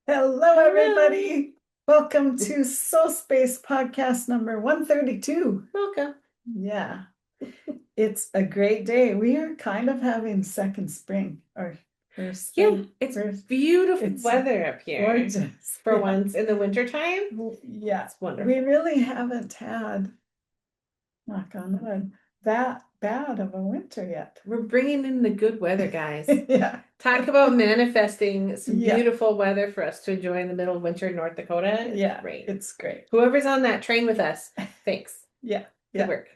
Hello, everybody. Welcome to SoulSpace podcast number 132. Welcome. Yeah, it's a great day. We are kind of having second spring or first Yeah, spring. it's First, beautiful it's weather up here gorgeous. for Yeah. once in the winter time. Yeah, It's wonderful. we really haven't had, knock on wood, that bad of a winter yet. We're bringing in the good weather, guys. Yeah, Talk about manifesting some yeah, beautiful weather for us to enjoy in the middle of winter in North Dakota. It's yeah, great. it's great. Whoever's on that train with us, thanks. Yeah, Good yeah. work.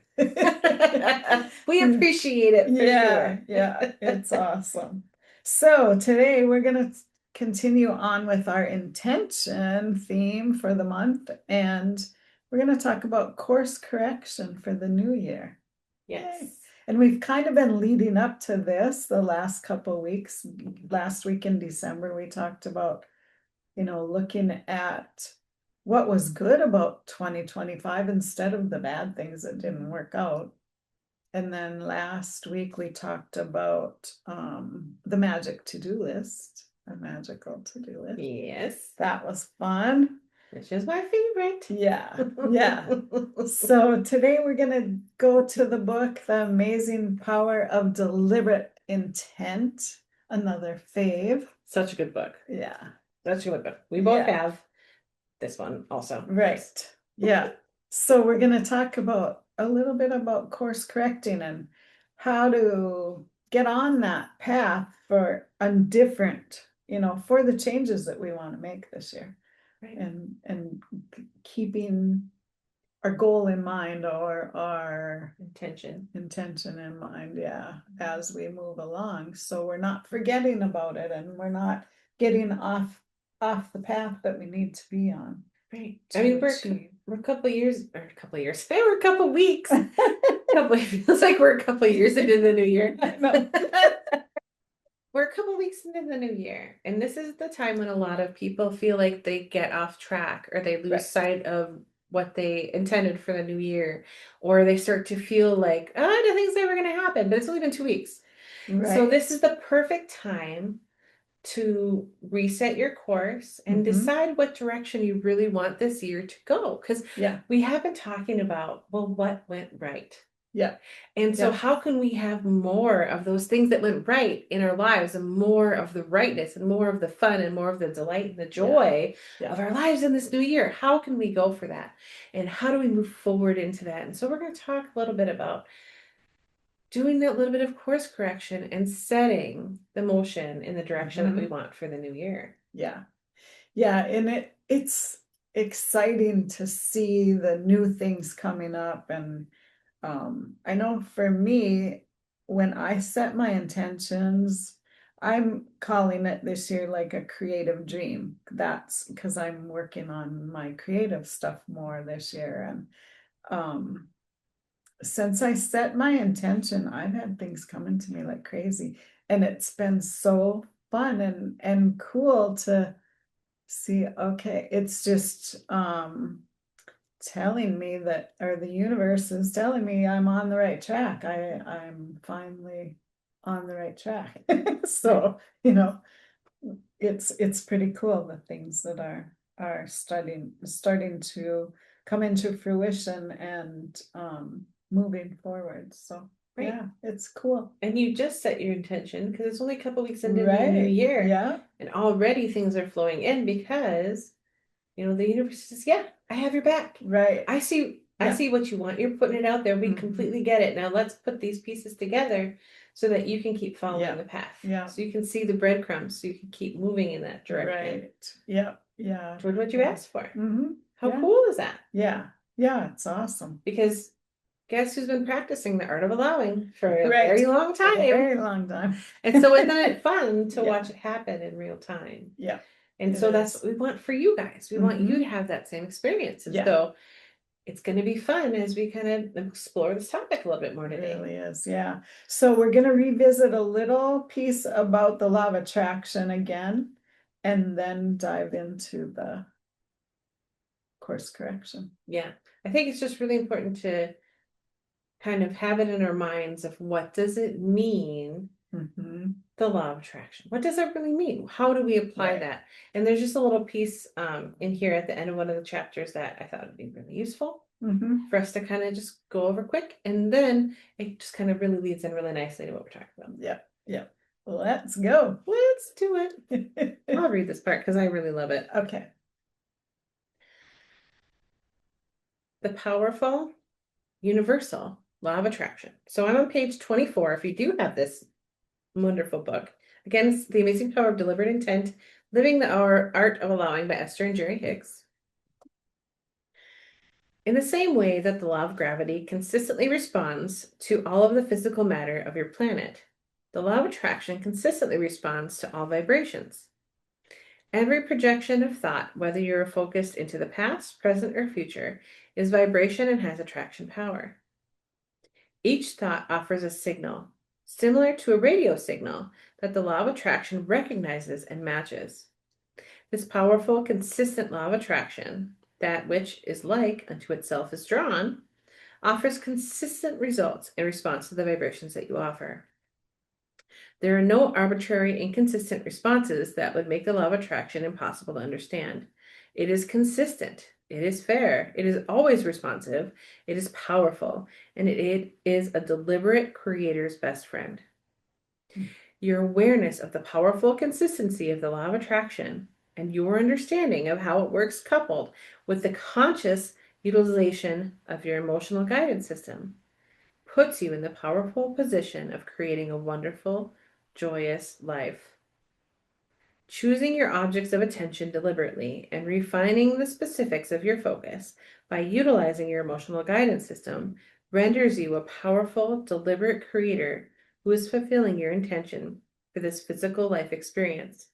We appreciate it for Yeah, sure. yeah, it's awesome. So today we're going to continue on with our intention theme for the month, and we're going to talk about course correction for the new year. Yes. Yay. And we've kind of been leading up to this the last couple of weeks. Last week in December, we talked about, looking at what was good about 2025 instead of the bad things that didn't work out. And then last week we talked about the magic to-do list, a magical to-do list. Yes. That was fun. Which is my favorite. Yeah, yeah. So today we're going to go to the book, The Amazing Power of Deliberate Intent, another fave. Such a good book. Yeah. Such a good book. We both Yeah. have this one also. Right. Yeah. So we're going to talk about a little bit about course correcting and how to get on that path for a different, for the changes that we want to make this year. Right. And keeping our goal in mind or our intention in mind, yeah, as we move along. So we're not forgetting about it and we're not getting off the path that we need to be on. Right. I mean, we're a couple of years, or a couple of years. We're a couple of weeks. It feels like we're a couple of years into the new year. We're a couple of weeks into the new year, and this is the time when a lot of people feel like they get off track or they lose sight of what they intended for the new year, or they start to feel like, oh, nothing's ever going to happen, but it's only been 2 weeks. So this is the perfect time to reset your course and decide what direction you really want this year to go. Because we have been talking about, well, what went right? Yeah. And so how can we have more of those things that went right in our lives and more of the rightness and more of the fun and more of the delight and the joy of our lives in this new year? How can we go for that? And how do we move forward into that? And so we're going to talk a little bit about doing that little bit of course correction and setting the motion in the direction that we want for the new year. Yeah. Yeah. And it's exciting to see the new things coming up. And I know for me, when I set my intentions, I'm calling it this year like a creative dream. That's because I'm working on my creative stuff more this year. And since I set my intention, I've had things coming to me like crazy. And it's been so fun and cool to see, okay, it's just telling me that, or the universe is telling me I'm on the right track. I'm finally on the right track. So, it's pretty cool, the things that are starting to come into fruition and moving forward. So yeah, it's cool. And you just set your intention because it's only a couple weeks into the new year. Yeah. And already things are flowing in because, the universe says, yeah, I have your back. Right. I see what you want. You're putting it out there. We completely get it. Now let's put these pieces together so that you can keep following the path. Yeah. So you can see the breadcrumbs, so you can keep moving in that direction. Right. Yeah. Yeah. Toward what you asked for. How Yeah. cool is that? Yeah. Yeah. It's awesome. Because guess who's been practicing the art of allowing for a very long time? A very long time. And so isn't it fun to watch it happen in real time? Yeah. And so that's what we want for you guys. We want you to have that same experience. And so it's going to be fun as we kind of explore this topic a little bit more today. It really is, yeah. So we're going to revisit a little piece about the law of attraction again, and then dive into the course correction. Yeah, I think it's just really important to kind of have it in our minds of what does it mean the law of attraction. What does that really mean? How do we apply Right. that? And there's just a little piece in here at the end of one of the chapters that I thought would be really useful Mm-hmm. for us to kind of just go over quick. And then it just kind of really leads in really nicely to what we're talking about. Yep. Yep. Let's go. Let's do it. I'll read this part because I really love it. Okay. The powerful, universal law of attraction. So I'm on page 24. If you do have this wonderful book, again, it's The Amazing Power of Deliberate Intent, Living the Art of Allowing by Esther and Jerry Hicks. In the same way that the law of gravity consistently responds to all of the physical matter of your planet, the law of attraction consistently responds to all vibrations. Every projection of thought, whether you're focused into the past, present, or future, is vibration and has attraction power. Each thought offers a signal, similar to a radio signal, that the law of attraction recognizes and matches. This powerful, consistent law of attraction, that which is like unto itself is drawn, offers consistent results in response to the vibrations that you offer. There are no arbitrary, inconsistent responses that would make the law of attraction impossible to understand. It is consistent, it is fair, it is always responsive, it is powerful, and it is a deliberate creator's best friend. Your awareness of the powerful consistency of the law of attraction and your understanding of how it works, coupled with the conscious utilization of your emotional guidance system, puts you in the powerful position of creating a wonderful, joyous life. Choosing your objects of attention deliberately and refining the specifics of your focus by utilizing your emotional guidance system renders you a powerful, deliberate creator who is fulfilling your intention for this physical life experience.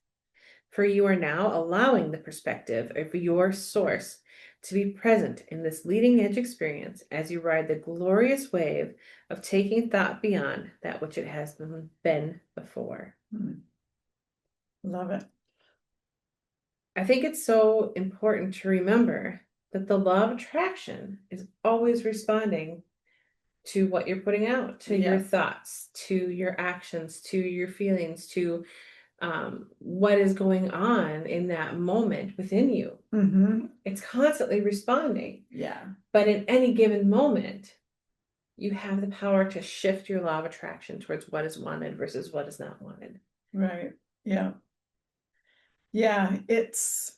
For you are now allowing the perspective of your source to be present in this leading edge experience as you ride the glorious wave of taking thought beyond that which it has been before. Love it. I think it's so important to remember that the law of attraction is always responding to what you're putting out, to your thoughts, to your actions, to your feelings, to what is going on in that moment within you. Mm-hmm. It's constantly responding. Yeah. But in any given moment, you have the power to shift your law of attraction towards what is wanted versus what is not wanted. Right. Yeah. Yeah, it's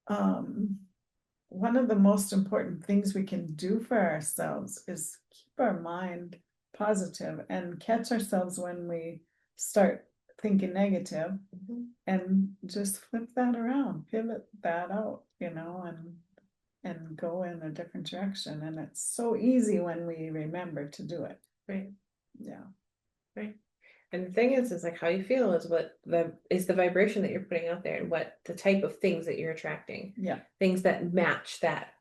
one of the most important things we can do for ourselves is keep our mind positive and catch ourselves when we start thinking negative, and just flip that around, pivot that out, and go in a different direction. And it's so easy when we remember to do it. Right. Yeah. Right. And the thing is like how you feel is what the vibration that you're putting out there, and what the type of things that you're attracting. Yeah. Things that match that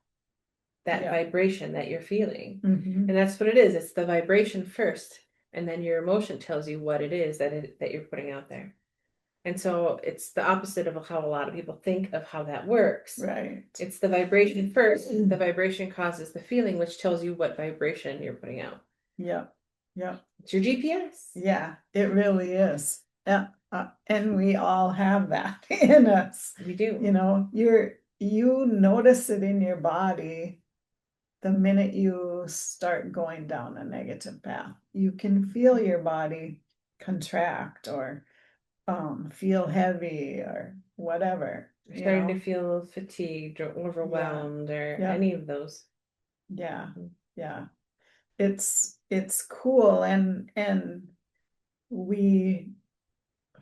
vibration that you're feeling. Mm-hmm. And that's what it is. It's the vibration first, and then your emotion tells you what it is that you're putting out there. And so it's the opposite of how a lot of people think of how that works. Right. It's the vibration first. The vibration causes the feeling, which tells you what vibration you're putting out. Yeah. Yeah. It's your GPS. Yeah, it really is. And we all have that in us. We do. You notice it in your body the minute you start going down a negative path. You can feel your body contract or feel heavy or whatever. You're starting to feel fatigued or overwhelmed or any of those. Yeah, yeah. It's cool, and we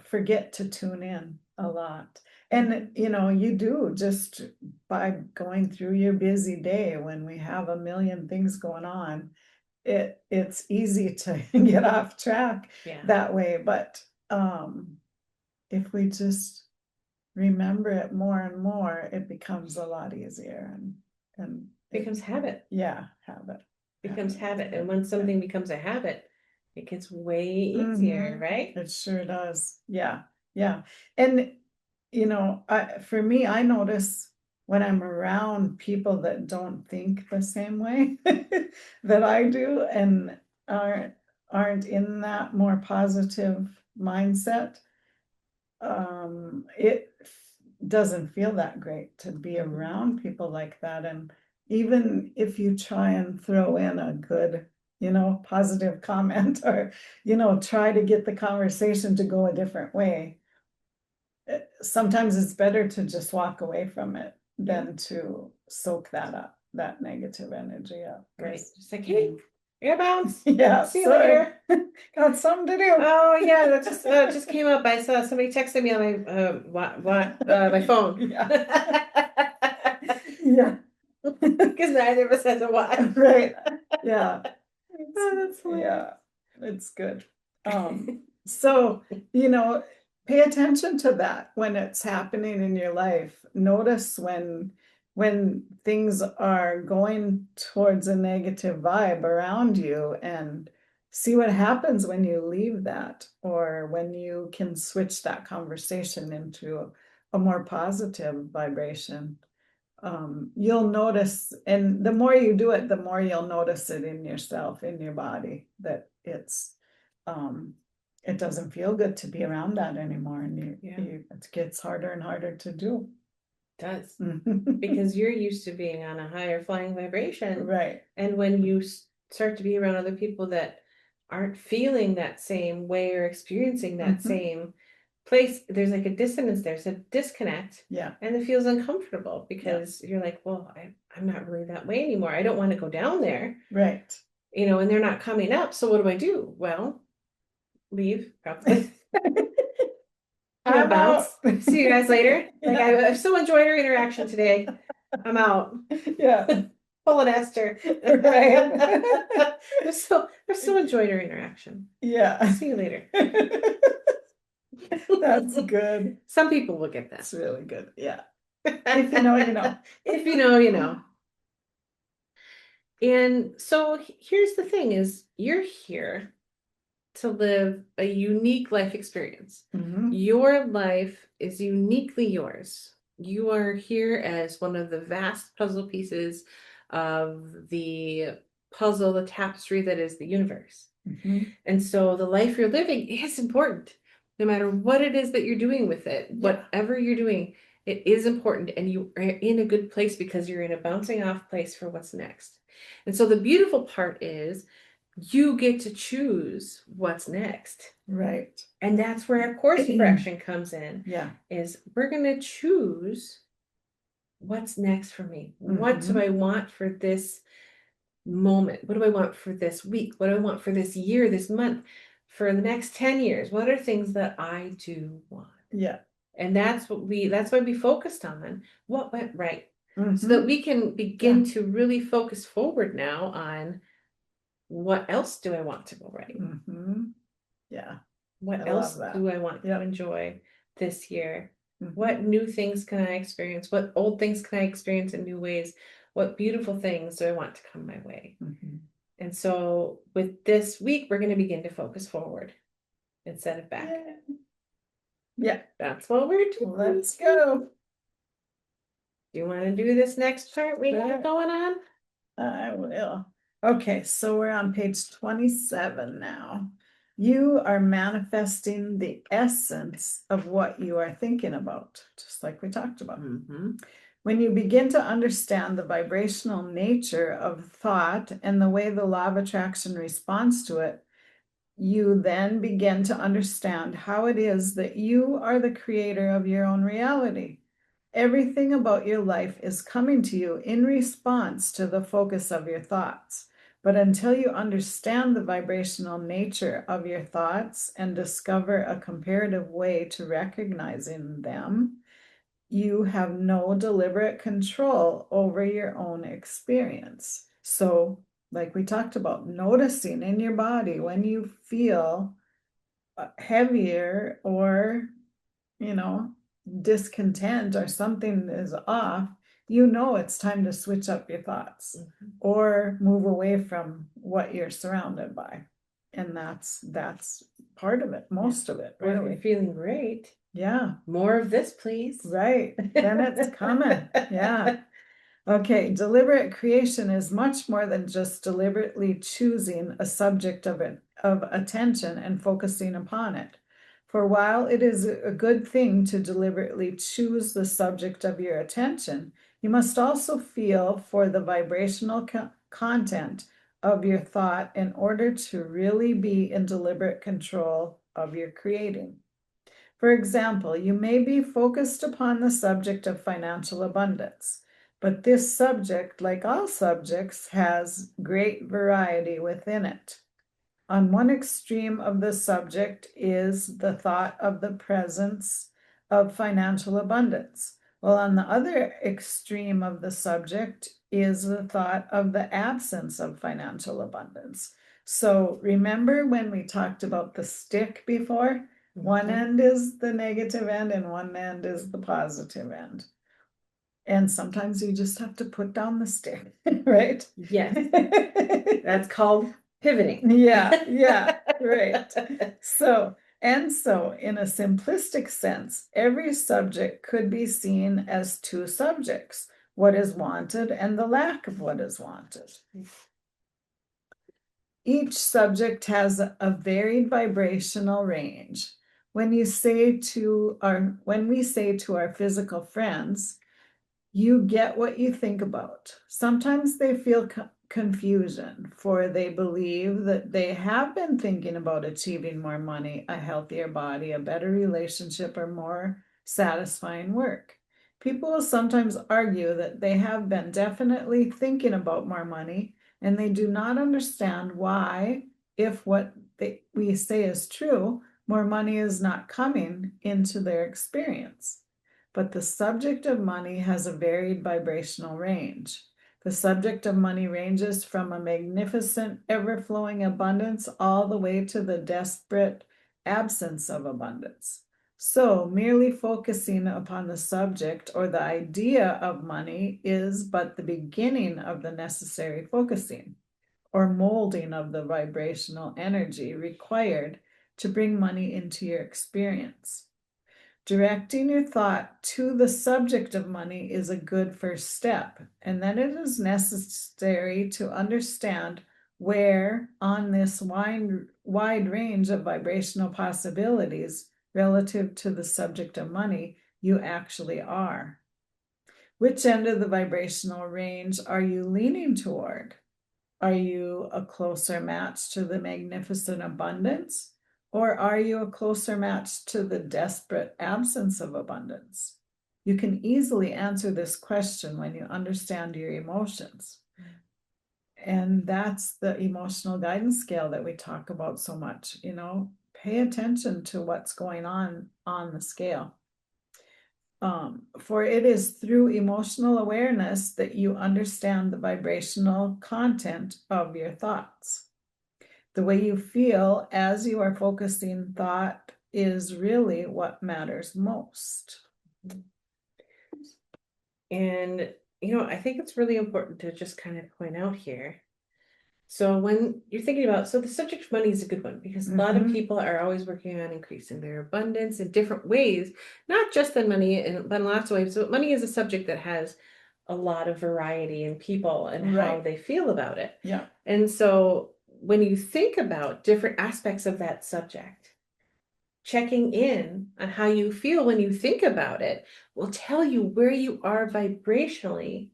forget to tune in a lot. And you do, just by going through your busy day when we have a million things going on, it's easy to get off track that way. But if we just remember it more and more, it becomes a lot easier, and becomes habit. Yeah, habit. Becomes habit. And when something becomes a habit, it gets way easier, right? It sure does. Yeah. Yeah. And for me, I notice when I'm around people that don't think the same way that I do, and aren't in that more positive mindset, it doesn't feel that great to be Mhm. around people like that. And even if you try and throw in a good, positive comment or, try to get the conversation to go a different way, sometimes it's better to just walk away from it Yeah. than to soak that up, that negative energy up. Right. 'Cause Just like, hey, air bounce. yeah, See you sorry, later. got something to do. Oh yeah, that just came up. I saw somebody texted me on my my phone. Yeah. Yeah. Because neither of us has a watch. Right. Yeah. Oh, that's hilarious. Yeah, it's good. So, pay attention to that when it's happening in your life. Notice when things are going towards a negative vibe around you and see what happens when you leave that or when you can switch that conversation into a more positive vibration. You'll notice, and the more you do it, the more you'll notice it in yourself, in your body, that um, it doesn't feel good to be around that anymore, and Yeah, it gets harder and harder to do. it does. Because you're used to being on a higher flying vibration. Right. And when you start to be around other people that aren't feeling that same way or experiencing that Mhm. same place, there's like a dissonance there, it's a disconnect, Yeah, and it feels uncomfortable yeah, because you're like, well, I'm not really that way anymore. I don't want to go down there, right. and they're not coming up. So what do I do? Well, leave, probably. Yeah, I'm out. bounce. See you guys later. Like Yeah, I've so enjoyed our interaction today. I'm out. yeah, Pull an Esther. right. I've so enjoyed our interaction. Yeah. See you later. That's good. Some people will get that. It's really good. Yeah. If you know, you know. If you know, you know. And so here's the thing is you're here to live a unique life experience. Mhm. Your life is uniquely yours. You are here as one of the vast puzzle pieces of the puzzle, the tapestry that is the universe. Mhm. And so the life you're living is important. No matter what it is that you're doing with it, Yeah. whatever you're doing, it is important. And you are in a good place because you're in a bouncing off place for what's next. And so the beautiful part is you get to choose what's next. Right. And that's where our course correction comes in, Yeah. is we're going to choose what's next for me. What do Mhm. I want for this moment? What do I want for this week? What do I want for this year, this month, for the next 10 years? What are things that I do want? Yeah. And that's why we focused on what went right. So that Mhm. we can Yeah. begin to really focus forward now on what else do I want to go right? Mhm. Yeah. I What love else that. do I want to Yep. enjoy this year? What Mhm. new things can I experience? What old things can I experience in new ways? What beautiful things do I want to come my way? Mhm. And so with this week, we're going to begin to focus forward instead of back. Yeah. Yeah. That's what we're doing. Let's go. Do you want to do this next part we Sure. have going on? I will. Okay, so we're on page 27 now. You are manifesting the essence of what you are thinking about, just like we talked about. Mm-hmm. When you begin to understand the vibrational nature of thought and the way the law of attraction responds to it, you then begin to understand how it is that you are the creator of your own reality. Everything about your life is coming to you in response to the focus of your thoughts. But until you understand the vibrational nature of your thoughts and discover a comparative way to recognizing them, you have no deliberate control over your own experience. So, like we talked about, noticing in your body when you feel heavier or, you know, discontent or something is off, it's time to switch up your thoughts Mm-hmm. or move away from what you're surrounded by. And that's part of it, most of it, Or if you're really. feeling great, Yeah, more of this, please. right. Then it's coming. Yeah. Okay, deliberate creation is much more than just deliberately choosing a subject of attention and focusing upon it. For while it is a good thing to deliberately choose the subject of your attention, you must also feel for the vibrational content of your thought in order to really be in deliberate control of your creating. For example, you may be focused upon the subject of financial abundance, but this subject, like all subjects, has great variety within it. On one extreme of the subject is the thought of the presence of financial abundance, while on the other extreme of the subject is the thought of the absence of financial abundance. So remember when we talked about the stick before? One end is the negative end and one end is the positive end. And sometimes you just have to put down the stick, right? Yes. That's called pivoting. Yeah, right. So in a simplistic sense, every subject could be seen as two subjects, what is wanted and the lack of what is wanted. Each subject has a varied vibrational range. When we say to our physical friends, you get what you think about. Sometimes they feel confusion, for they believe that they have been thinking about achieving more money, a healthier body, a better relationship, or more satisfying work. People will sometimes argue that they have been definitely thinking about more money, and they do not understand why, if what we say is true, more money is not coming into their experience. But the subject of money has a varied vibrational range. The subject of money ranges from a magnificent, ever flowing abundance all the way to the desperate absence of abundance. So, merely focusing upon the subject or the idea of money is but the beginning of the necessary focusing or molding of the vibrational energy required to bring money into your experience. Directing your thought to the subject of money is a good first step, and then it is necessary to understand where on this wide range of vibrational possibilities relative to the subject of money you actually are. Which end of the vibrational range are you leaning toward? Are you a closer match to the magnificent abundance? Or are you a closer match to the desperate absence of abundance? You can easily answer this question when you understand your emotions. And that's the emotional guidance scale that we talk about so much. Pay attention to what's going on the scale. For it is through emotional awareness that you understand the vibrational content of your thoughts. The way you feel as you are focusing thought is really what matters most. And, I think it's really important to just kind of point out here. So when you're thinking about, so the subject of money is a good one because a lot of people are always working on increasing their abundance in different ways, not just in money, but in lots of ways. But money is a subject that has a lot of variety in people and how Right. they feel about it. Yeah. And so when you think about different aspects of that subject, checking in on how you feel when you think about it will tell you where you are vibrationally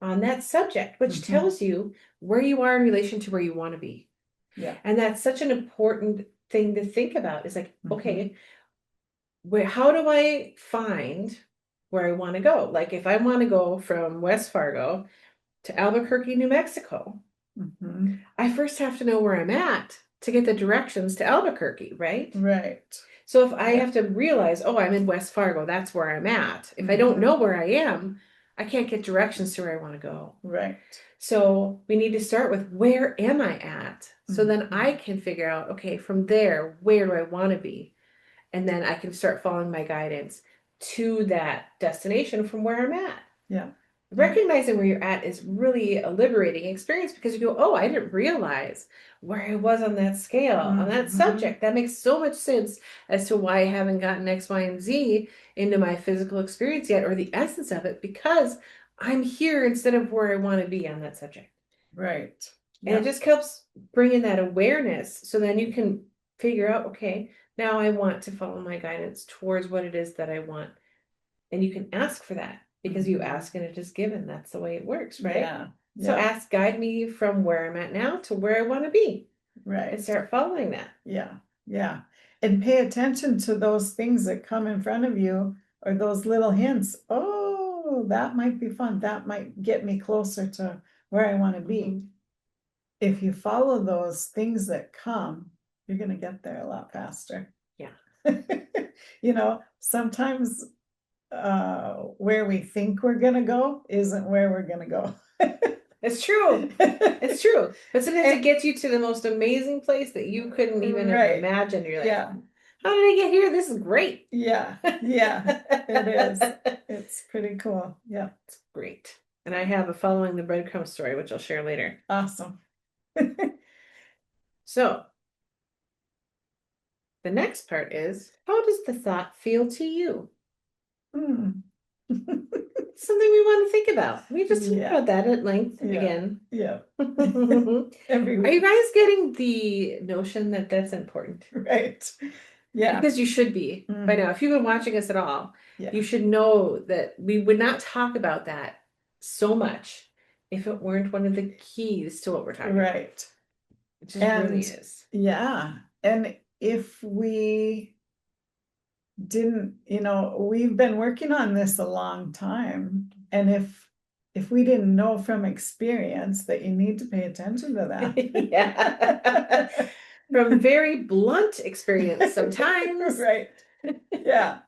on that subject, which tells you where you are in relation to where you want to be. Yeah. And that's such an important thing to think about. Is like, okay, how do I find where I want to go? Like if I want to go from West Fargo to Albuquerque, New Mexico, I first have to know where I'm at to get the directions to Albuquerque, right? Right. So if I have to realize, oh, I'm in West Fargo, that's where I'm at. If I don't know where I am, I can't get directions to where I want to go. Right. So we need to start with where am I at? So then I can figure out, okay, from there, where do I want to be? And then I can start following my guidance to that destination from where I'm at. Yeah. Recognizing where you're at is really a liberating experience because you go, oh, I didn't realize where I was on that scale, on that subject. That makes so much sense as to why I haven't gotten X, Y, and Z into my physical experience yet, or the essence of it, because I'm here instead of where I want to be on that subject. Right. And it just helps bring in that awareness so then you can figure out, okay, now I want to follow my guidance towards what it is that I want. And you can ask for that because you ask and it is given. That's the way it works, right? Yeah. So Yeah. ask, guide me from where I'm at now to where I want to be and Right. start following that. Yeah. Yeah. And pay attention to those things that come in front of you or those little hints. Oh, that might be fun. That might get me closer to where I want to be. Mhm. If you follow those things that come, you're going to get there a lot faster. Yeah. You know, sometimes where we think we're going to go isn't where we're going to go. It's true. It's true. But sometimes it And, gets you to the most amazing place that you couldn't even have right. imagined. You're like, Yeah. how did I get here? This is great. Yeah. Yeah. It is. It's pretty cool. Yeah. It's great. And I have a following the breadcrumb story, which I'll share later. Awesome. So the next part is, how does the thought feel to you? Hmm. Something we want to think about. We just talked Yeah. about that at length Yeah. again. Yeah. Every Are you week. guys getting the notion that that's important? Right. Yeah. Because you should be by now. Mhm. If you've been watching us at all, Yeah. you should know that we would not talk about that so much if it weren't one of the keys to what we're talking about. Right. It just really And is. yeah. And if we didn't, we've been working on this a long time. And if we didn't know from experience that you need to pay attention to Yeah. that. From very blunt experience sometimes. Right. Yeah.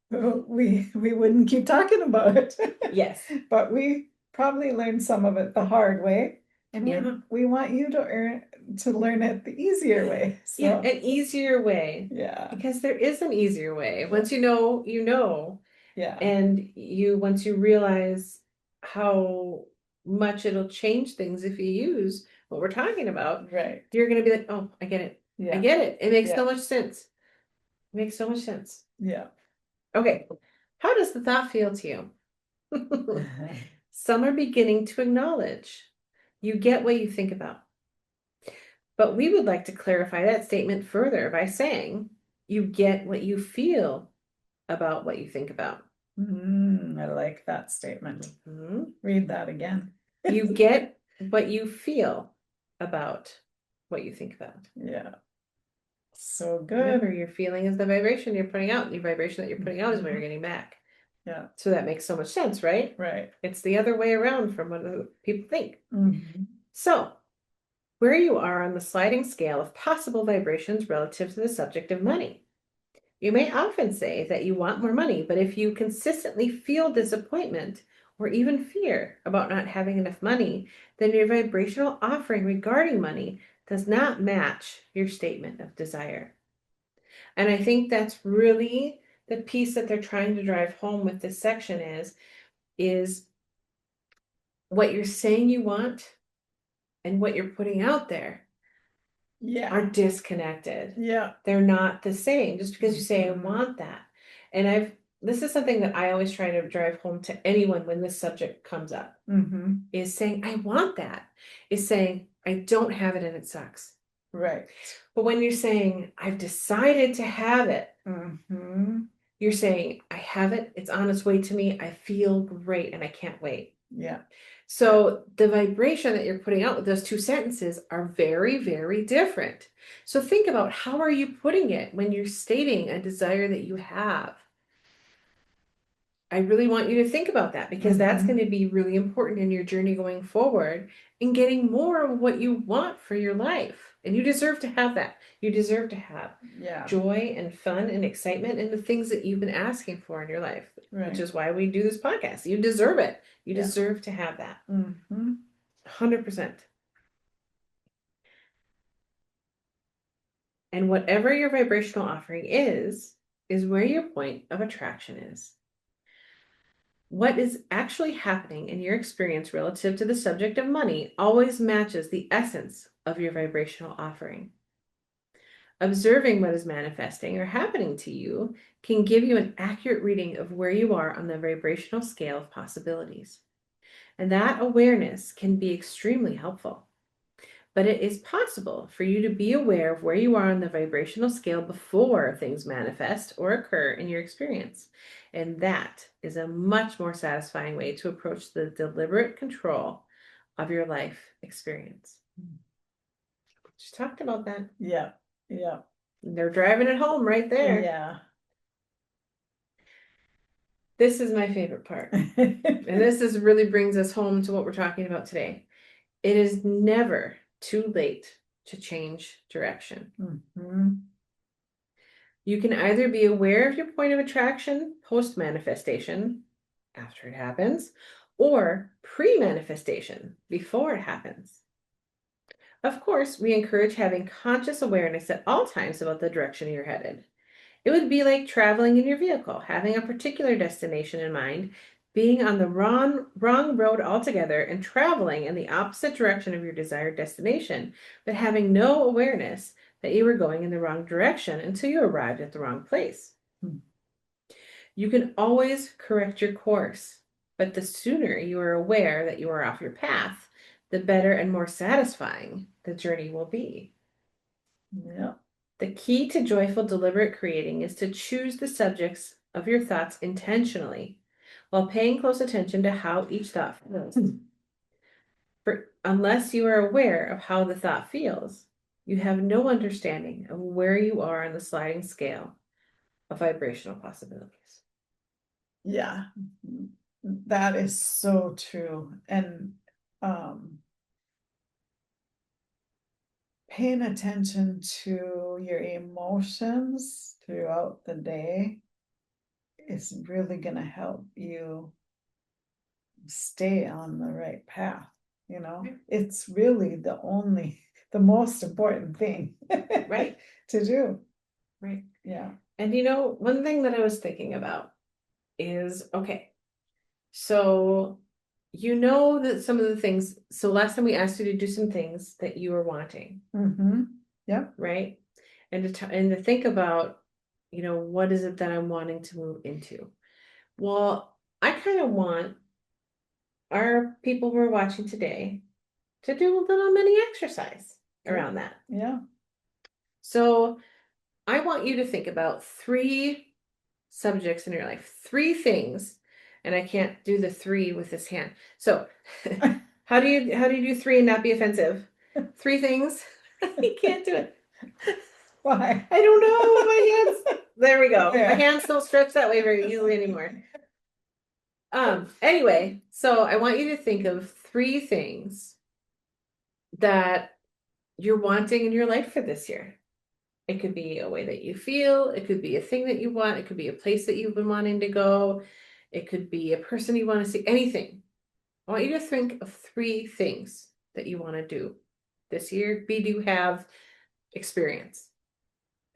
We wouldn't keep talking about it. Yes. But we probably learned some of it the hard way. And Yeah. we want you to learn it the easier way. Yeah, So an easier way. yeah. Because there is an easier way. Once you know, you know. Yeah. And once you realize how much it'll change things if you use what we're talking about, Right. you're going to be like, oh, I get it. I Yeah. get it. It makes Yeah. so much sense. It makes so much sense. Yeah. Okay. How does the thought feel to you? Some are beginning to acknowledge you get what you think about. But we would like to clarify that statement further by saying you get what you feel about what you think about. I like that statement. Mhm. Read that again. You get what you feel about what you think about. Yeah. So Remember, good. your feeling is the vibration you're putting out. The vibration that you're putting out is what you're getting back. Yeah. So that makes so much sense, right? Right. It's the other way around from what people think. Mhm. So, where you are on the sliding scale of possible vibrations relative to the subject of money. You may often say that you want more money, but if you consistently feel disappointment or even fear about not having enough money, then your vibrational offering regarding money does not match your statement of desire. And I think that's really the piece that they're trying to drive home with this section is what you're saying you want and what you're putting out there are Yeah. disconnected. Yeah. They're not the same just because you say, I Mhm. want that. And this is something that I always try to drive home to anyone when this subject comes up Mhm. is saying, I want that, is saying, I don't have it and it sucks. Right. But when you're saying, I've decided to have it, Mhm. you're saying, I have it, it's on its way to me, I feel great and I can't wait. Yeah. So the vibration that you're putting out with those two sentences are very, very different. So think about how are you putting it when you're stating a desire that you have. I really want you to think about that because that's Mhm. going to be really important in your journey going forward in getting more of what you want for your life. And you deserve to have that. You deserve to have Yeah. joy and fun and excitement and the things that you've been asking for in your life, which Right. is why we do this podcast. You deserve it. You Yeah. deserve to have that. Mhm. 100%. And whatever your vibrational offering is where your point of attraction is. What is actually happening in your experience relative to the subject of money always matches the essence of your vibrational offering. Observing what is manifesting or happening to you can give you an accurate reading of where you are on the vibrational scale of possibilities. And that awareness can be extremely helpful. But it is possible for you to be aware of where you are on the vibrational scale before things manifest or occur in your experience. And that is a much more satisfying way to approach the deliberate control of your life experience. Just talked about that. Yeah. Yeah. They're driving it home right there. Yeah. This is my favorite part. And this is really brings us home to what we're talking about today. It is never too late to change direction. Mm-hmm. You can either be aware of your point of attraction post manifestation, after it happens, or pre manifestation, before it happens. Of course, we encourage having conscious awareness at all times about the direction you're headed. It would be like traveling in your vehicle, having a particular destination in mind, being on the wrong road altogether and traveling in the opposite direction of your desired destination, but having no awareness that you were going in the wrong direction until you arrived at the wrong place. You can always correct your course, but the sooner you are aware that you are off your path, the better and more satisfying the journey will be. Yeah. The key to joyful, deliberate creating is to choose the subjects of your thoughts intentionally while paying close attention to how each thought feels. Unless you are aware of how the thought feels, you have no understanding of where you are on the sliding scale of vibrational possibilities. Yeah. That is so true. And paying attention to your emotions throughout the day is really going to help you stay on the right path. It's really the most important thing Right. to do. Right. Yeah. And one thing that I was thinking about is, okay, so that some of the things, so last time we asked you to do some things that you were wanting, Mm-hmm. Yep. right? And to think about, what is it that I'm wanting to move into? Well, I kind of want our people who are watching today to do a little mini exercise around that. Yeah. So I want you to think about 3 subjects in your life, 3 things, and I can't do the 3 with this hand. So how do you do 3 and not be offensive? 3 things. You can't do it. Why? I don't know. My hands. There we go. Yeah. My hands don't stretch that way very easily anymore. Anyway, so I want you to think of 3 things that you're wanting in your life for this year. It could be a way that you feel, it could be a thing that you want, it could be a place that you've been wanting to go, it could be a person you want to see, anything. I want you to think of 3 things that you want to do this year, do have experience.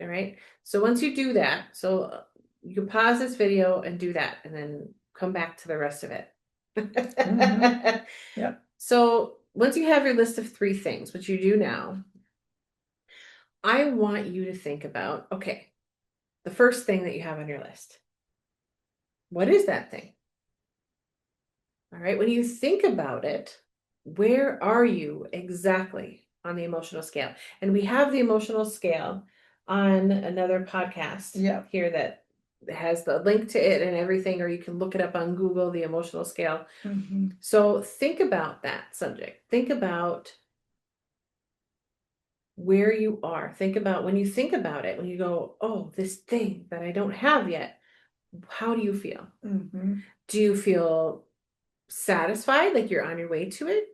All right. So once you do that, so you can pause this video and do that, and then come back to the rest of it. Mm-hmm. Yep. So once you have your list of 3 things, which you do now, I want you to think about, okay, the first thing that you have on your list. What is that thing? All right. When you think about it, where are you exactly on the emotional scale? And we have the emotional scale on another podcast here that has the link to it and everything, or you can look it up on Google, the emotional scale. Mm-hmm. So think about that subject. Think about where you are. Think about when you think about it, when you go, oh, this thing that I don't have yet, how do you feel? Mm-hmm. Do you feel satisfied, like you're on your way to it?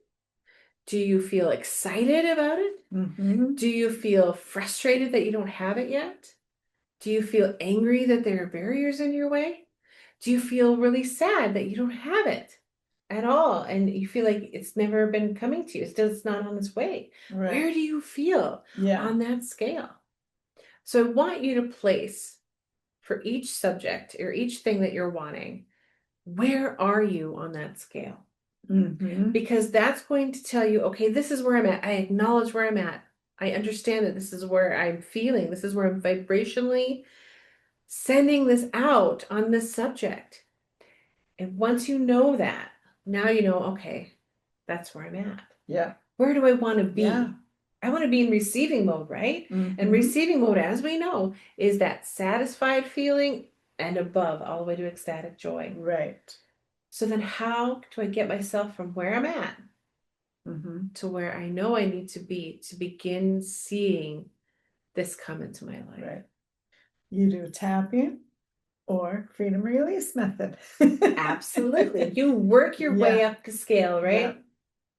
Do you feel excited about it? Mm-hmm. Do you feel frustrated that you don't have it yet? Do you feel angry that there are barriers in your way? Do you feel really sad that you don't have it at all and you feel like it's never been coming to you? It's not on its way. Right. Where do you feel on that scale? So I want you to place for each subject or each thing that you're wanting, where are you on that scale? Mm-hmm. Because that's going to tell you, okay, this is where I'm at. I acknowledge where I'm at. I understand that this is where I'm feeling. This is where I'm vibrationally sending this out on this subject. And once you know that, now you know, okay, that's where I'm at. Yeah. Where do I want to be? Yeah. I want to be in receiving mode, right? And Mm-hmm. receiving mode, as we know, is that satisfied feeling and above, all the way to ecstatic joy. Right. So then how do I get myself from where I'm at Mm-hmm. to where I know I need to be to begin seeing this come into my life? Right. You do tapping or freedom release method. Absolutely. You work your way Yeah. up the scale, Yeah. right?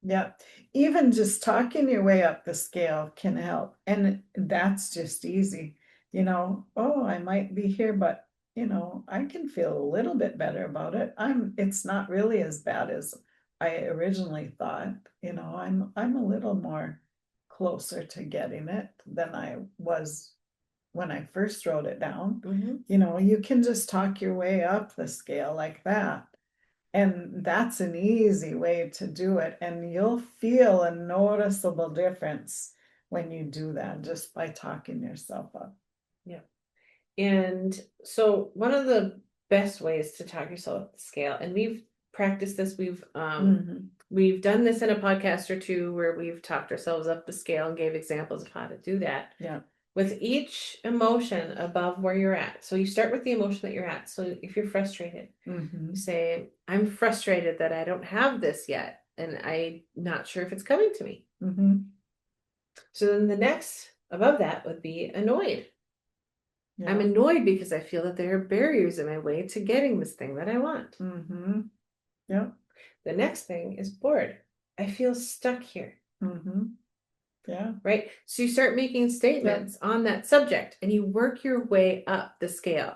Yeah. Even just talking your way up the scale can help. And that's just easy. Oh, I might be here, but I can feel a little bit better about it. It's not really as bad as I originally thought. I'm a little more closer to getting it than I was when I first wrote it down. Mm-hmm. You can just talk your way up the scale like that. And that's an easy way to do it. And you'll feel a noticeable difference when you do that just by talking yourself up. Yeah. And so one of the best ways to talk yourself up the scale, and we've practiced this, Mhm. we've done this in a podcast or two where we've talked ourselves up the scale and gave examples of how to do that. Yeah. With each emotion above where you're at. So you start with the emotion that you're at. So if you're frustrated, you Mhm. say, I'm frustrated that I don't have this yet, and I'm not sure if it's coming to me. Mhm. So then the next above that would be annoyed. I'm Yeah. annoyed because I feel that there are barriers in my way to getting this thing that I want. Mhm. Yeah. The next thing is bored. I feel stuck here, Mhm. Yeah. right? So you start making Yeah. statements on that subject and you work your way up the scale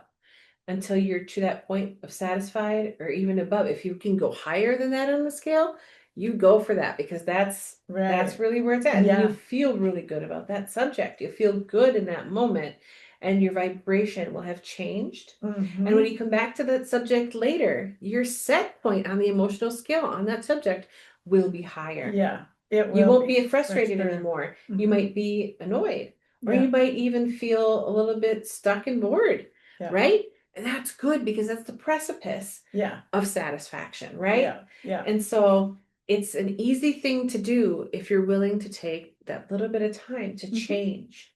until you're to that point of satisfied or even above. If you can go higher than that on the scale, you go for that because that's Right. really where it's at. And then you Yeah. feel really good about that subject. You feel good in that moment and your vibration will have changed. And when Mhm. you come back to that subject later, your set point on the emotional scale on that subject will be higher. Yeah. It You will won't be be for frustrated sure. anymore. You Mhm. might be annoyed, or you Yeah. might even feel a little bit stuck and bored, Yeah. right? And that's good because that's the precipice Yeah. of satisfaction, right? Yeah. Yeah. And so it's an easy thing to do if you're willing to take that little bit of time to Mhm. change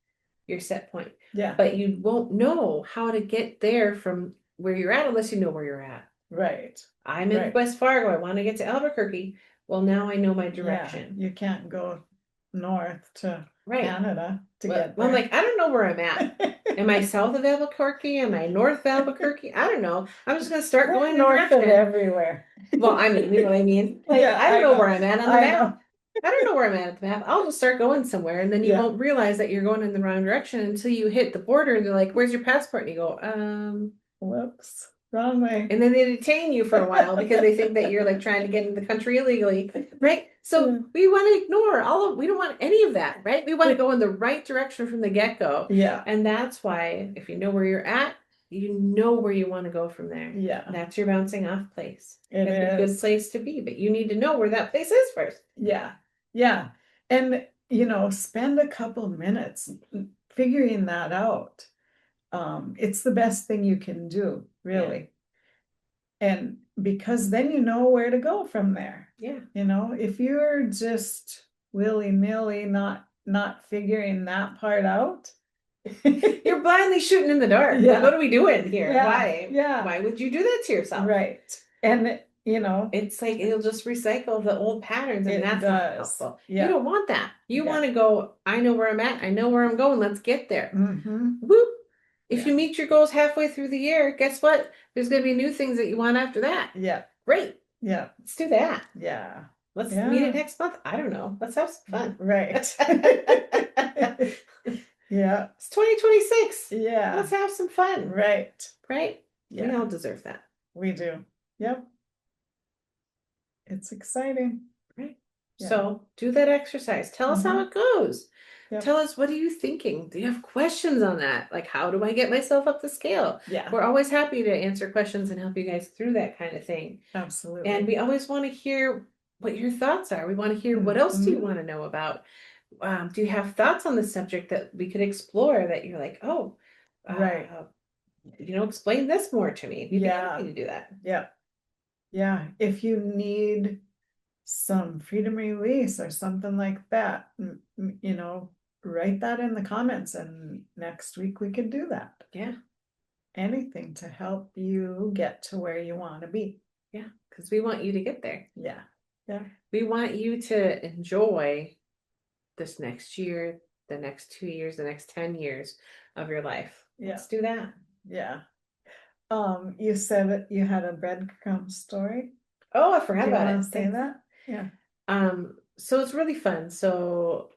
your set point. Yeah. But you won't know how to get there from where you're at unless you know where you're at. Right. I'm in Right. West Fargo. I want to get to Albuquerque. Well, now I know my Yeah. direction. You can't go north to Right. Canada to Well, get I'm there. like, I don't know where I'm at. Am I south of Albuquerque? Am I north of Albuquerque? I don't know. I'm just going to start We're going in a north of direction. everywhere. Well, I mean, you know what I mean? Like, Yeah, I don't I know where know. I'm at on the I map. know. I don't know where I'm at the map. I'll just start going somewhere, and then you Yeah. won't realize that you're going in the wrong direction until you hit the border, and they're like, "Where's your passport?" And you go, Whoops. Wrong way. and then they detain you for a while because they think that you're like trying to get into the country illegally, right? So we want to ignore we don't want any of that, right? We want to go in the right direction from the get-go. Yeah. And that's why if you know where you're at, you know where you want to go from there. Yeah. That's your bouncing off place. It That's a good is. place to be, but you need to know where that place is first. Yeah. Yeah. And spend a couple minutes figuring that out. It's the best thing you can do, Yeah. really. And because then you know where to go from there. Yeah. If you're just willy-nilly not figuring that part out, You're blindly shooting in the dark. Like, what yeah, are we doing here? yeah, Why? yeah, Why would you do that to yourself? right. And It's like it'll just recycle the old patterns, and it that's not does. helpful. You Yeah, don't want that. You yeah. want to go, I know where I'm at, I know where I'm going, let's get there. Mm-hmm. Whoop. If Yeah, you meet your goals halfway through the year, guess what? There's going to be new things that you want after that. yeah, Great. yeah, Let's do that. yeah, Let's meet it yeah. next month. I don't know. Let's have some fun. Right. Yeah, It's 2026. yeah, Let's have some fun. right. Right? We Yeah, all deserve that. we do. Yep. It's exciting. Right. Yeah. So do that exercise. Tell us how Mhm. it goes. Yep. Tell us, what are you thinking? Do you have questions on that? Like, how do I get myself up the scale? Yeah, We're always happy to answer questions and help you guys through that kind of thing. absolutely. And we always want to hear what your thoughts are. We want to hear, what else do you Mhm. want to know about? Do you have thoughts on the subject that we could explore that you're like, oh, Right. explain this more to me? We'd be Yeah. happy to do that. Yeah. Yeah. If you need some freedom release or something like that, write that in the comments and next week we could do that. Yeah. Anything to help you get to where you want to be. Yeah. Because we want you to get there. Yeah. Yeah. We want you to enjoy this next year, the next 2 years, the next 10 years of your life. Yeah. Let's do that. Yeah. You said that you had a breadcrumb story. Oh, I forgot Do you about want it. to say Thanks. that? Yeah. So it's really fun. So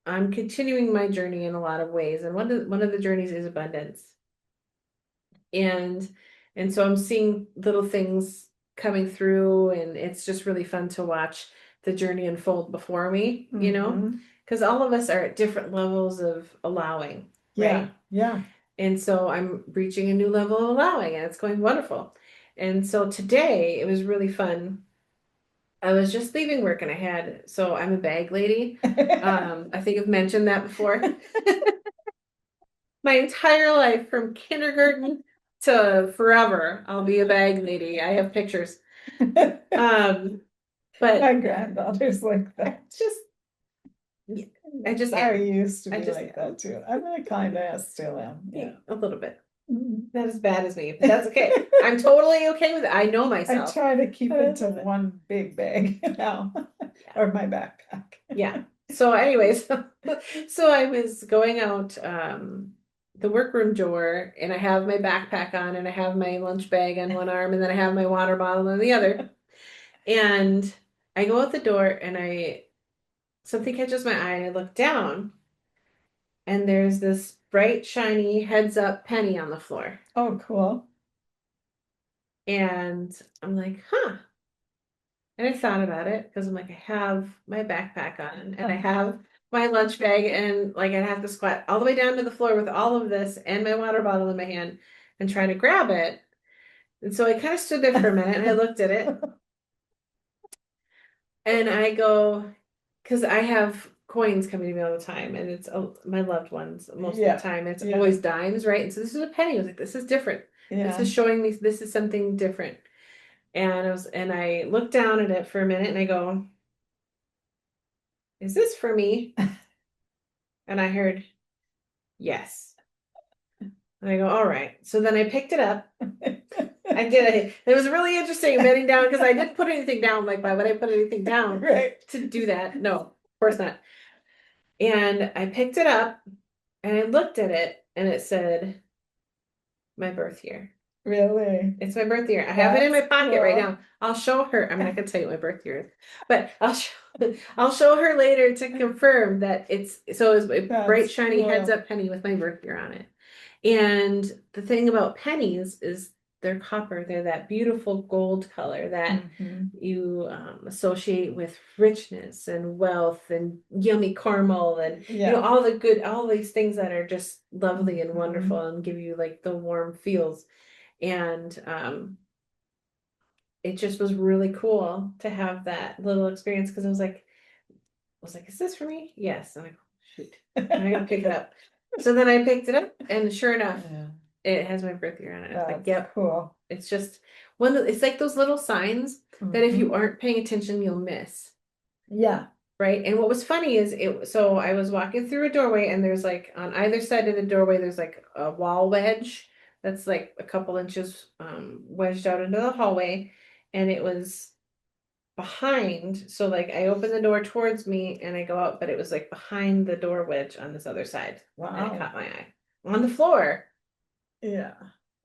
I'm continuing my journey in a lot of ways, and one of the journeys is abundance. And so I'm seeing little things coming through, and it's just really fun to watch the journey unfold before me, because all of us are at different levels of allowing, Yeah. right? Yeah. And so I'm reaching a new level of allowing, and it's going wonderful. And so today it was really fun. I was just leaving work and so I'm a bag lady. I think I've mentioned that before. My entire life from kindergarten to forever, I'll be a bag lady. I have pictures. Um, but My granddaughter's like that. I just I am. used to I be just like am. that too. I mean, I kind of still am. Yeah, Yeah. a little bit. Mhm. Not as bad as me, but that's okay. I'm totally okay with it. I know I myself. try to keep it to one big bag now, Yeah. or my backpack. Yeah. So anyways, so I was going out the workroom door, and I have my backpack on, and I have my lunch bag on one arm, and then I have my water bottle on the other. And I go out the door, and something catches my eye, and I look down, and there's this bright, shiny heads up penny on the floor. Oh, cool. And I'm like, huh. And I thought about it because I'm like, I have my backpack on and I have my lunch bag, and like I'd have to squat all the way down to the floor with all of this and my water bottle in my hand and try to grab it. And so I kind of stood there for a minute and I looked at it and I go, because I have coins coming to me all the time, and it's my loved ones most of Yeah. the time. It's Yeah. always dimes, right? And so this is a penny. I was like, this is different. This Yeah. is showing me this is something different. And I looked down at it for a minute and I go, is this for me? And I heard, yes. And I go, all right. So then I picked it up. I did. It was really interesting bending down because I didn't put anything down. Like, why would I put anything down Right. to do that? No, of course not. And I picked it up and I looked at it and it said, my birth year. Really? It's my birth year. I have it in my That's pocket right cool. now. I'll show her. I mean, I can tell you what my birth year is, but I'll show her later to confirm that it's a bright, That's shiny heads cool. up penny with my birth year on it. And the thing about pennies is they're copper. They're that beautiful gold color that you associate with richness and wealth and yummy caramel and Yeah. all these things that are just lovely and wonderful and give you like the warm feels. And it just was really cool to have that little experience because I was like, is this for me? Yes. And I go, shoot, and I gotta pick it up. So then I picked it up, and sure enough, Yeah. it has my birth year on it. It's like, That's yep. cool. It's just it's like those little signs that if you aren't paying attention, you'll miss. Yeah. Right. And what was funny is so I was walking through a doorway, and there's like on either side of the doorway, there's like a wall wedge that's like a couple inches wedged out into the hallway. And it was behind. So like I opened the door towards me and I go out, but it was like behind the door wedge on this other side. And it Wow. caught my eye. On the floor. Yeah.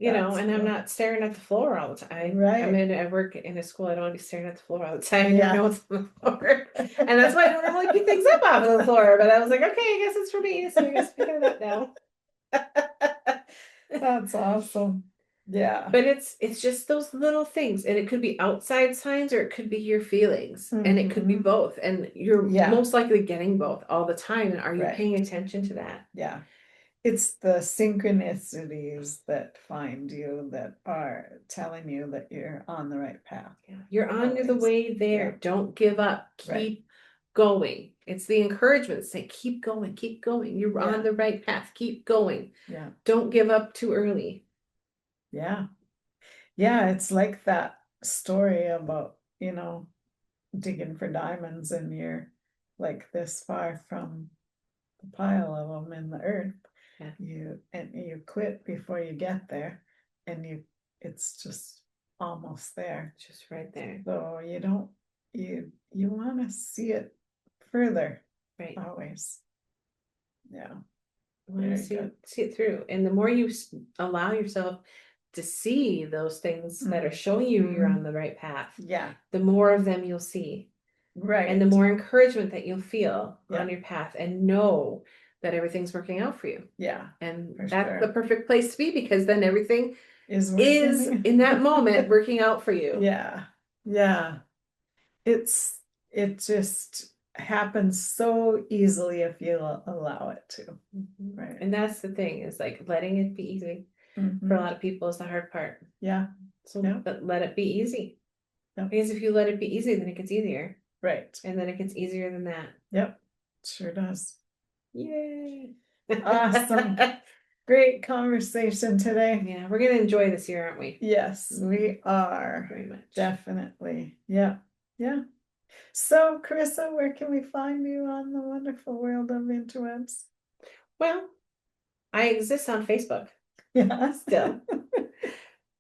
And I'm cool. not staring at the floor all the time. Right. I work in a school. I don't want to be staring at the floor all the time. Yeah. You know what's on the floor. And that's why I don't normally pick things up off of the floor. But I was like, okay, I guess it's for me. So I guess pick it up now. That's awesome. Yeah. But it's just those little things, and it could be outside signs or it could be your feelings, and it could be both, and you're most likely getting both all the time. And are you paying attention to that? Yeah. It's the synchronicities that find you that are telling you that you're on the right path. Yeah. You're on the Always. way there. Yeah. Don't give up. Keep going. It's the encouragement saying, keep going, keep going. You're on the right path. Keep going. Yeah. Don't give up too early. Yeah. Yeah, it's like that story about, digging for diamonds and you're like this far from the pile of them in the earth. Yeah. You quit before you get there, and it's just almost there. Just right there. So you don't you want to see it further, Right. always. Yeah. You want to Very good. see it through. And the more you allow yourself to see those things that are showing you you're on the right path, Yeah. the more of them you'll see. Right. And the more encouragement that you'll feel Yeah. on your path and know that everything's working out for you. Yeah. And for that's sure. the perfect place to be, because then everything Is is working. in that moment working out for you. Yeah. Yeah. It just happens so easily if you allow it to. Right. And that's the thing, is like letting it be easy for a lot of people is the hard part. Yeah. So Yeah. but let it be easy. Yep. Because if you let it be easy, then it gets easier. Right. And then it gets easier than that. Yep. Sure does. Yay. Awesome. Great conversation today. Yeah, we're gonna enjoy this year, aren't we? Yes, we are. Very much. Definitely. Yeah. Yeah. So, Carissa, where can we find you on the wonderful world of interwebs? Well, I exist on Facebook Yeah. still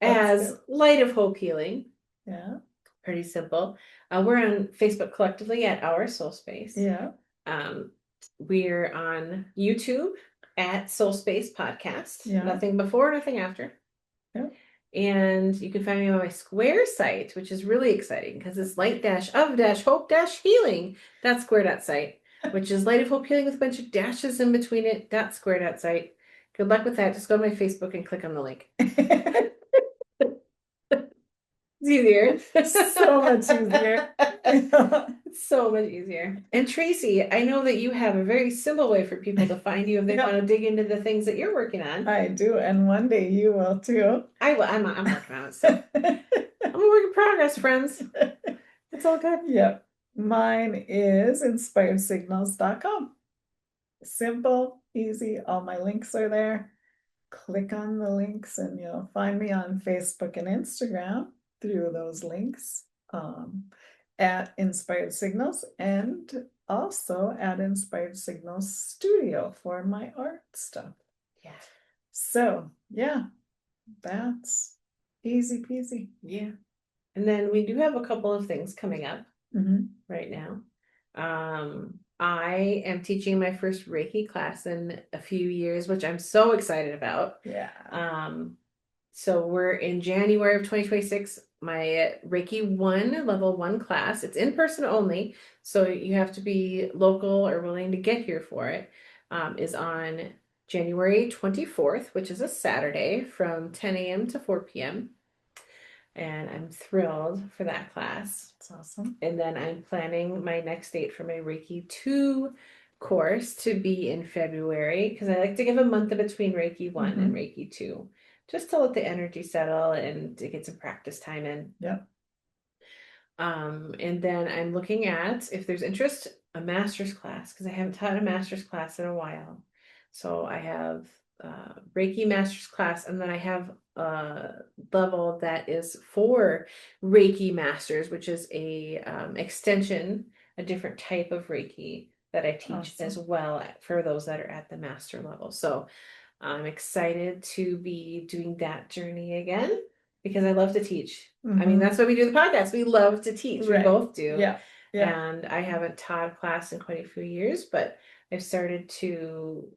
That's as good. Light of Hope Healing. Yeah. Pretty simple. We're on Facebook collectively at Our Soul Space. Yeah. We're on YouTube at SoulSpace Podcast. Yeah. Nothing before, nothing after. Yeah. And you can find me on my Square site, which is really exciting because it's light-of-hope-healing. That's square.site, which is Light of Hope Healing with a bunch of dashes in between it. Square.site. Good luck with that. Just go to my Facebook and click on the link. It's easier. So much easier. It's so much easier. And Tracy, I know that you have a very simple way for people to find you if they Yep. want to dig into the things that you're working on. I do, and one day you will too. I will. I'm working on it still. I'm a work in progress, friends. It's all good. Yep. Mine is inspiredsignals.com. Simple, easy. All my links are there. Click on the links and you'll find me on Facebook and Instagram through those links, at Inspired Signals, and also at Inspired Signals Studio for my art stuff. Yeah. So yeah, that's easy peasy. Yeah. And then we do have a couple of things coming up right now. I am teaching my first Reiki class in a few years, which I'm so excited about. Yeah. So we're in January of 2026, my Reiki 1 level 1 class. It's in person only, so you have to be local or willing to get here for it. Is on January 24th, which is a Saturday from 10 a.m. to 4 p.m. And I'm thrilled for that class. That's awesome. And then I'm planning my next date for my Reiki 2 course to be in February, because I like to give a month in between Reiki 1 and Reiki 2, just to let the energy settle and to get some practice time in. Yep. And then I'm looking at, if there's interest, a master's class, because I haven't taught a master's class in a while. So I have Reiki master's class, and then I have a level that is for Reiki masters, which is a extension, a different type of Reiki that I teach as well for those that are at the master level. So I'm excited to be doing that journey again, because I love to teach. I mean, that's why we do the podcast. We love to teach. Right. We both do. Yeah. Yeah. And I haven't taught a class in quite a few years, but I've started to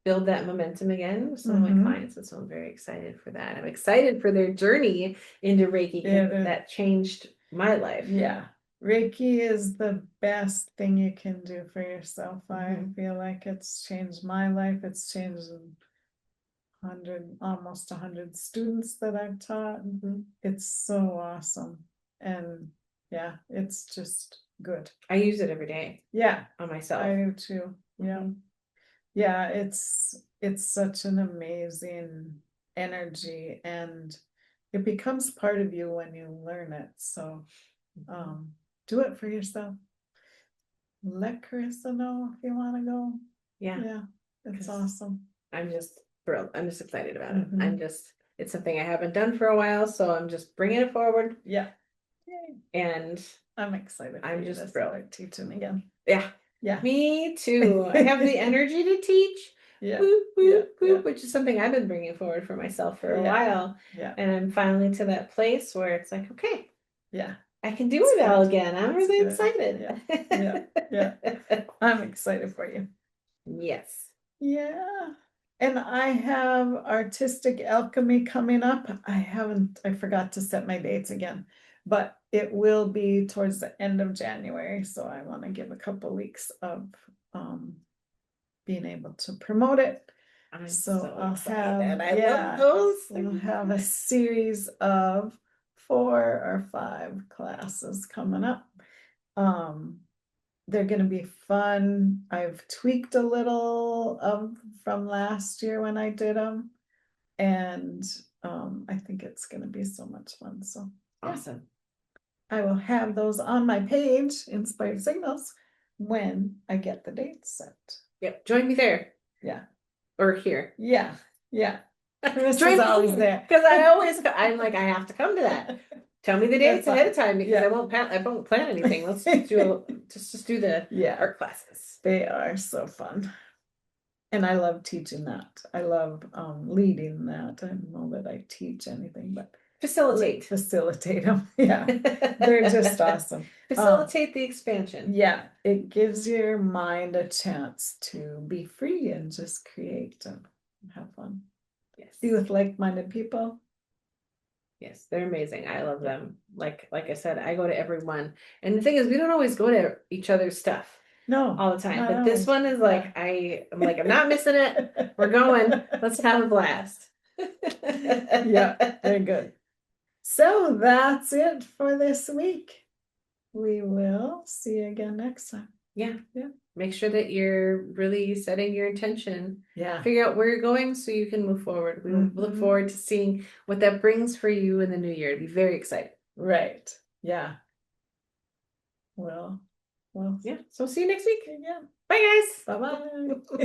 build that momentum again with some of my clients. And so I'm very excited for that. I'm excited for their journey into Reiki, because that changed my life. Yeah. Reiki is the best thing you can do for yourself. I feel like it's changed my life. It's changed almost 100 students that I've taught. It's so awesome. And yeah, it's just good. I use it every day. Yeah. On myself. I do too. Yeah. Yeah, it's such an amazing energy, and it becomes part of you when you learn it. So do it for yourself. Let Carissa know if you want to go. Yeah, it's awesome. I'm just thrilled. I'm just excited about it. It's something I haven't done for a while, so I'm just bringing it forward. Yeah. Yay. And I'm excited for I'm you just to thrilled. start teaching again. Yeah. Yeah. Me too. I have the energy to teach, Yeah. whoop, Yeah. whoop, Yeah. whoop, which is something I've been bringing forward for myself for a Yeah. while. Yeah. And I'm finally to that place where it's like, okay, Yeah. I can do It's it all good. again. I'm It's really good. excited. Yeah. Yeah. Yeah. I'm excited for you. Yes. Yeah. And I have artistic alchemy coming up. I forgot to set my dates again, but it will be towards the end of January. So I want to give a couple weeks of um being able to promote it. I'm So so I'll have, excited. I love yeah, those. we'll have a series of 4 or 5 classes coming up. Um, they're gonna be fun. I've tweaked a little of from last year when I did them. And I think it's gonna be so much fun. So yeah, Awesome. I will have those on my page, Inspired Signals, when I get the dates set. Yep. Join me there Yeah, or here. yeah, yeah. Chris Join is me always here there. because I'm like, I have to come to that. Tell me the That's dates ahead fine. of time because Yeah. I won't plan anything. Let's just do the Yeah, art classes. they are so fun. And I love teaching that. I love leading that. I don't know that I teach anything, but Facilitate. facilitate them. Yeah, they're just awesome. Facilitate the expansion. Yeah, it gives your mind a chance to be free and just create and have fun. Yes. Be with like-minded people. Yes, they're amazing. I love them. Like I said, I go to everyone. And the thing is, we don't always go to each other's stuff No, all the time. not But this always. one is like I'm like, I'm not missing it. We're going. Let's have a blast. Yeah, they're good. So that's it for this week. We will see you again next time. Yeah. Yeah. Make sure that you're really setting your intention. Yeah. Figure out where you're going so you can move forward. We look forward to seeing what that brings for you in the new year. Be very excited. Right. Yeah. Well, Yeah. So see you next week. yeah. Bye, guys. Bye-bye.